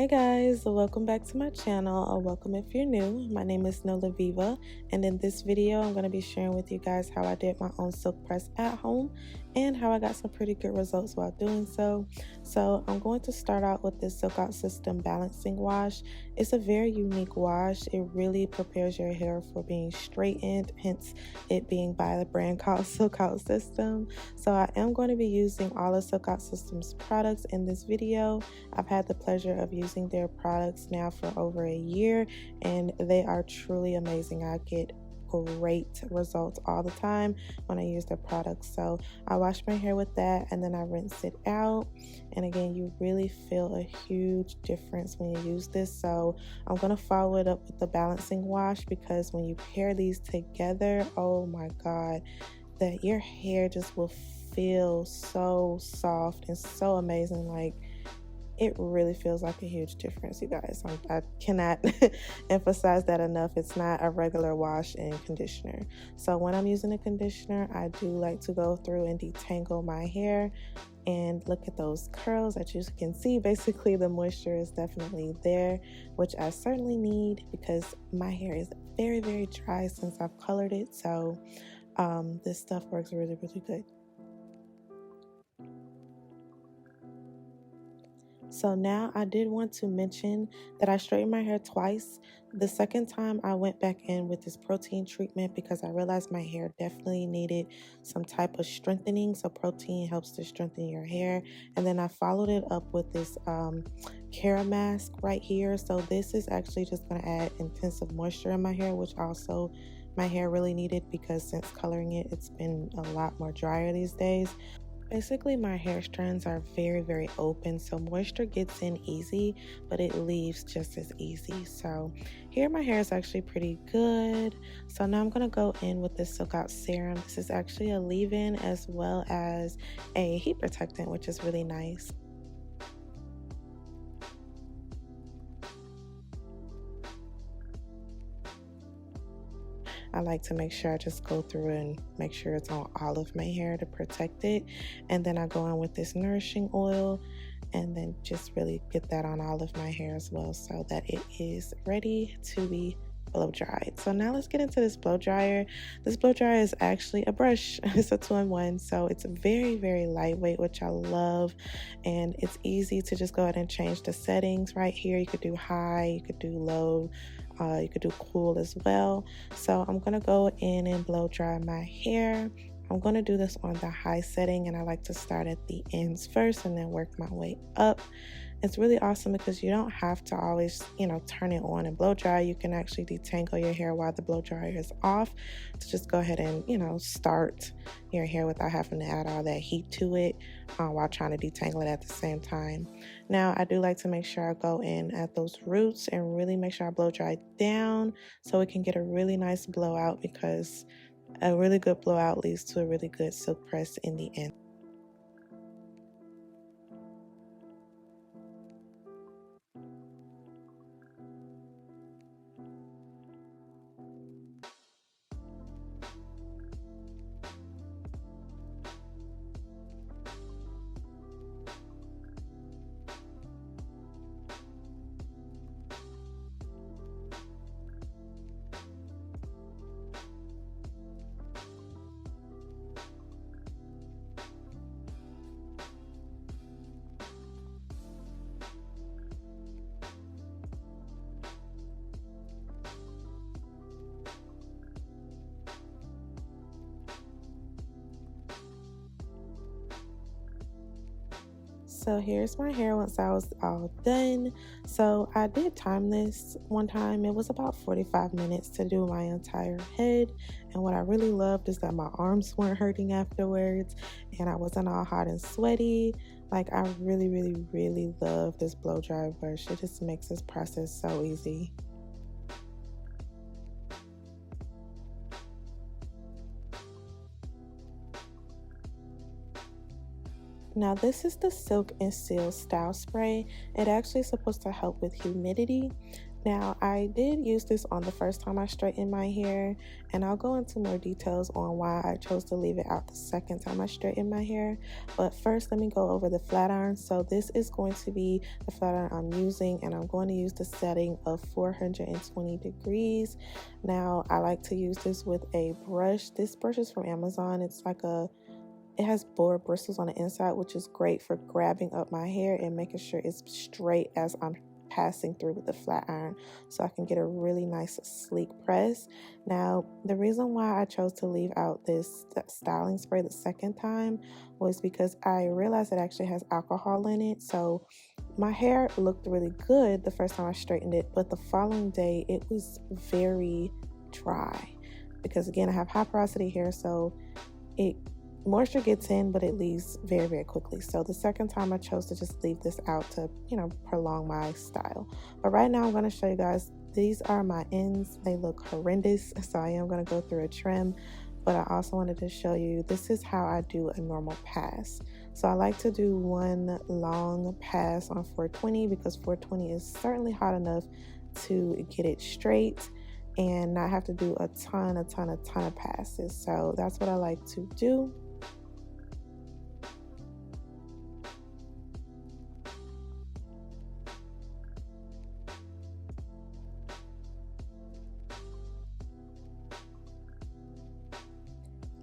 Hey guys, welcome back to my channel, or welcome if you're new. My name is Nola Viva, and in this video I'm going to be sharing with you guys how I did my own silk press at home and how I got some pretty good results while doing so. So I'm going to start out with this SilkOut System Balancing Wash. It's a very unique wash. It really prepares your hair for being straightened, hence it being by the brand called SilkOut System. So I am going to be using all of SilkOut System's products in this video. I've had the pleasure of using their products now for over a year, and they are truly amazing. I get great results all the time when I use their products. So I wash my hair with that and then I rinse it out. And again, you really feel a huge difference when you use this. So I'm going to follow it up with the balancing wash, because when you pair these together, oh my God, that your hair just will feel so soft and so amazing. Like, it really feels like a huge difference, you guys. I cannot emphasize that enough. It's not a regular wash and conditioner. So when I'm using a conditioner, I do like to go through and detangle my hair and look at those curls. That you can see, basically the moisture is definitely there, which I certainly need because my hair is very, very dry since I've colored it. So this stuff works really, really good. So now I did want to mention that I straightened my hair twice. The second time I went back in with this protein treatment because I realized my hair definitely needed some type of strengthening. So protein helps to strengthen your hair. And then I followed it up with this Cara mask right here. So this is actually just going to add intensive moisture in my hair, which also my hair really needed, because since coloring it, it's been a lot more drier these days. Basically, my hair strands are very, very open, so moisture gets in easy, but it leaves just as easy. So here my hair is actually pretty good. So now I'm going to go in with this SilkOut serum. This is actually a leave-in as well as a heat protectant, which is really nice. I like to make sure I just go through and make sure it's on all of my hair to protect it. And then I go in with this nourishing oil and then just really get that on all of my hair as well, so that it is ready to be blow dried. So now let's get into this blow dryer. This blow dryer is actually a brush. It's a 2-in-1, so it's very, very lightweight, which I love. And it's easy to just go ahead and change the settings right here. You could do high, you could do low, you could do cool as well. So I'm gonna go in and blow dry my hair. I'm going to do this on the high setting, and I like to start at the ends first and then work my way up. It's really awesome because you don't have to always, turn it on and blow dry. You can actually detangle your hair while the blow dryer is off, to just go ahead and, start your hair without having to add all that heat to it while trying to detangle it at the same time. Now, I do like to make sure I go in at those roots and really make sure I blow dry down so it can get a really nice blowout, because a really good blowout leads to a really good silk press in the end. So here's my hair once I was all done. So I did time this one time. It was about 45 minutes to do my entire head. And what I really loved is that my arms weren't hurting afterwards and I wasn't all hot and sweaty. Like, I really, really, really love this blow dry brush. It just makes this process so easy. Now this is the Silk and Seal Style Spray. It actually is supposed to help with humidity. Now, I did use this on the first time I straightened my hair, and I'll go into more details on why I chose to leave it out the second time I straightened my hair. But first, let me go over the flat iron. So this is going to be the flat iron I'm using, and I'm going to use the setting of 420 degrees. Now, I like to use this with a brush. This brush is from Amazon. It has boar bristles on the inside, which is great for grabbing up my hair and making sure it's straight as I'm passing through with the flat iron, so I can get a really nice sleek press. Now, the reason why I chose to leave out this styling spray the second time was because I realized it actually has alcohol in it. So my hair looked really good the first time I straightened it, but the following day it was very dry because, again, I have high porosity hair, so it moisture gets in, but it leaves very, very quickly. So the second time I chose to just leave this out to, prolong my style. But right now I'm going to show you guys, these are my ends. They look horrendous, so I am going to go through a trim. But I also wanted to show you, this is how I do a normal pass. So I like to do one long pass on 420 because 420 is certainly hot enough to get it straight and not have to do a ton of passes. So that's what I like to do.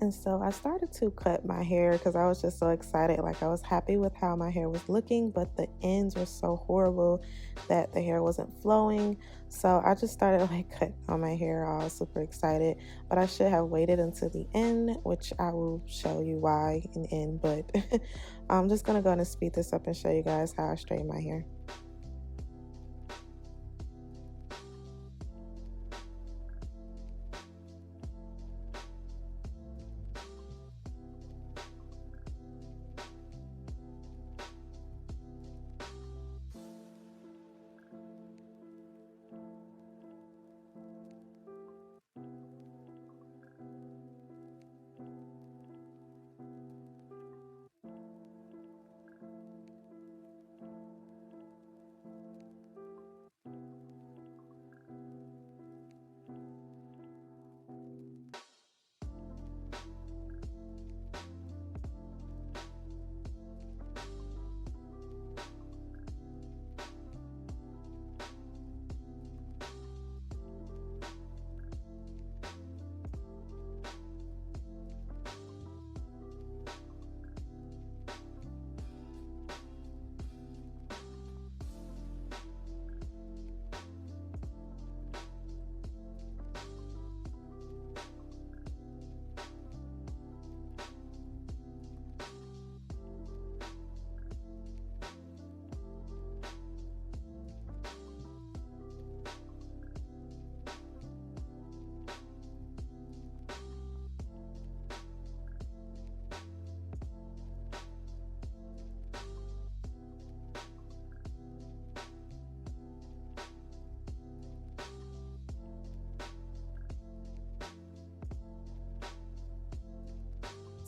And so I started to cut my hair because I was just so excited. Like, I was happy with how my hair was looking, but the ends were so horrible that the hair wasn't flowing. So I just started like cutting on my hair. I was super excited, but I should have waited until the end, which I will show you why in the end. But I'm just gonna go ahead and speed this up and show you guys how I straighten my hair.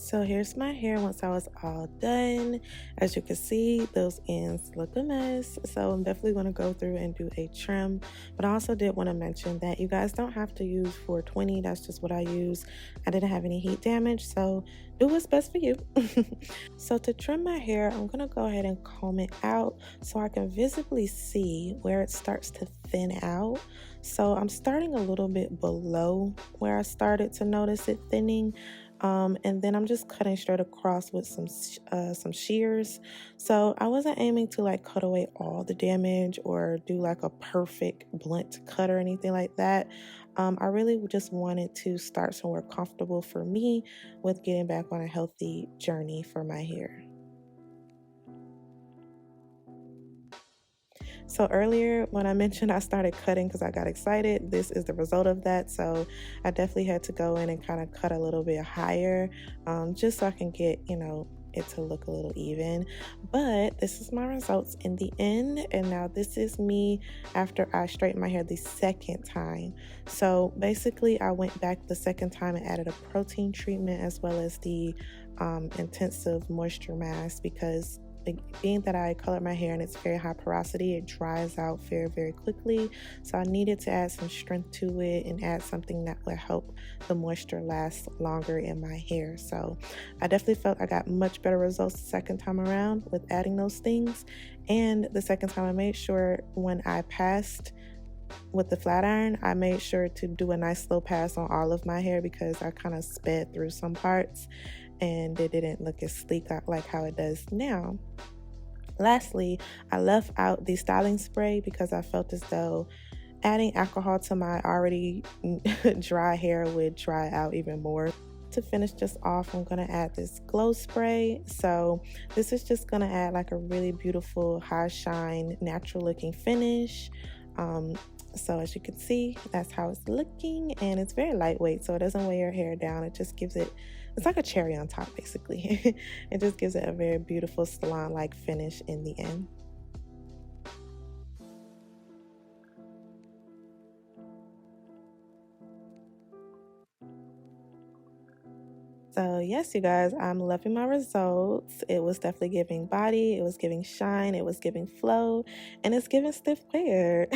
So here's my hair once I was all done. As you can see, those ends look a mess. So I'm definitely going to go through and do a trim. But I also did want to mention that you guys don't have to use 420. That's just what I use. I didn't have any heat damage, so do what's best for you. So to trim my hair, I'm going to go ahead and comb it out so I can visibly see where it starts to thin out. So I'm starting a little bit below where I started to notice it thinning. And then I'm just cutting straight across with some shears. So I wasn't aiming to like cut away all the damage or do like a perfect blunt cut or anything like that. I really just wanted to start somewhere comfortable for me with getting back on a healthy journey for my hair. So earlier when I mentioned I started cutting because I got excited, this is the result of that. So I definitely had to go in and kind of cut a little bit higher, just so I can get, it to look a little even. But this is my results in the end. And now this is me after I straightened my hair the second time. So basically I went back the second time and added a protein treatment as well as the intensive moisture mask, because being that I colored my hair and it's very high porosity, it dries out very, very quickly. So I needed to add some strength to it and add something that would help the moisture last longer in my hair. So I definitely felt I got much better results the second time around with adding those things. And the second time I made sure when I passed with the flat iron, I made sure to do a nice slow pass on all of my hair because I kind of sped through some parts and it didn't look as sleek like how it does now. Lastly, I left out the styling spray because I felt as though adding alcohol to my already dry hair would dry out even more. To finish this off, I'm going to add this glow spray. So this is just going to add like a really beautiful high shine natural looking finish. So as you can see, that's how it's looking, and it's very lightweight, so it doesn't weigh your hair down. It just gives it, it's like a cherry on top basically. It just gives it a very beautiful salon like finish in the end. So yes, you guys, I'm loving my results. It was definitely giving body, it was giving shine, it was giving flow, and it's giving stiff wear.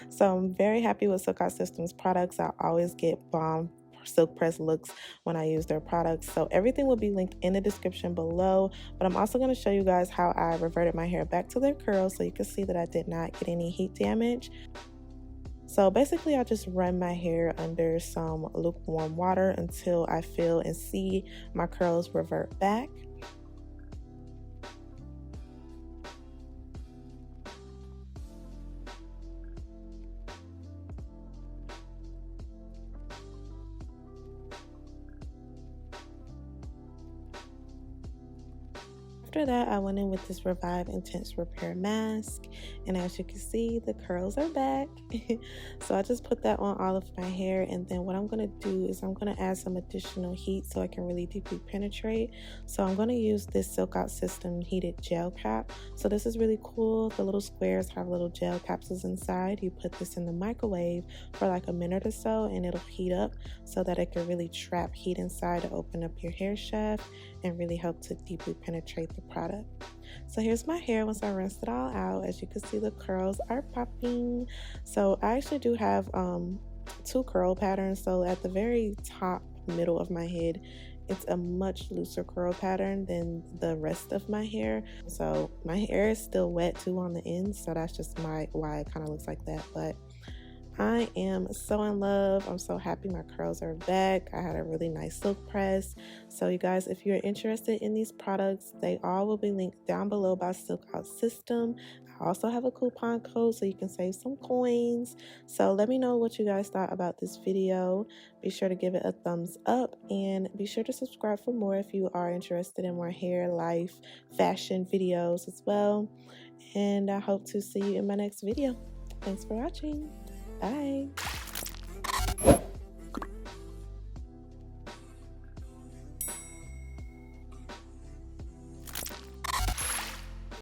So I'm very happy with SilkOut Systems products. I always get bomb silk press looks when I use their products. So everything will be linked in the description below, but I'm also going to show you guys how I reverted my hair back to their curls so you can see that I did not get any heat damage. So basically, I just run my hair under some lukewarm water until I feel and see my curls revert back. After that, I went in with this Revive Intense Repair Mask, and as you can see, the curls are back. So I just put that on all of my hair, and then what I'm going to do is I'm going to add some additional heat so I can really deeply penetrate. So I'm going to use this SilkOut System heated gel cap. So this is really cool. The little squares have little gel capsules inside. You put this in the microwave for like a minute or so, and it'll heat up so that it can really trap heat inside to open up your hair shaft and really help to deeply penetrate the product. So here's my hair once I rinsed it all out. As you can see, the curls are popping. So I actually do have two curl patterns. So at the very top middle of my head, it's a much looser curl pattern than the rest of my hair. So my hair is still wet too on the ends, so that's just why it kind of looks like that. But I am so in love. I'm so happy my curls are back. I had a really nice silk press. So you guys, if you're interested in these products, they all will be linked down below by SilkOut System. I also have a coupon code so you can save some coins. So let me know what you guys thought about this video. Be sure to give it a thumbs up and be sure to subscribe for more if you are interested in more hair, life, fashion videos as well. And I hope to see you in my next video. Thanks for watching. Bye.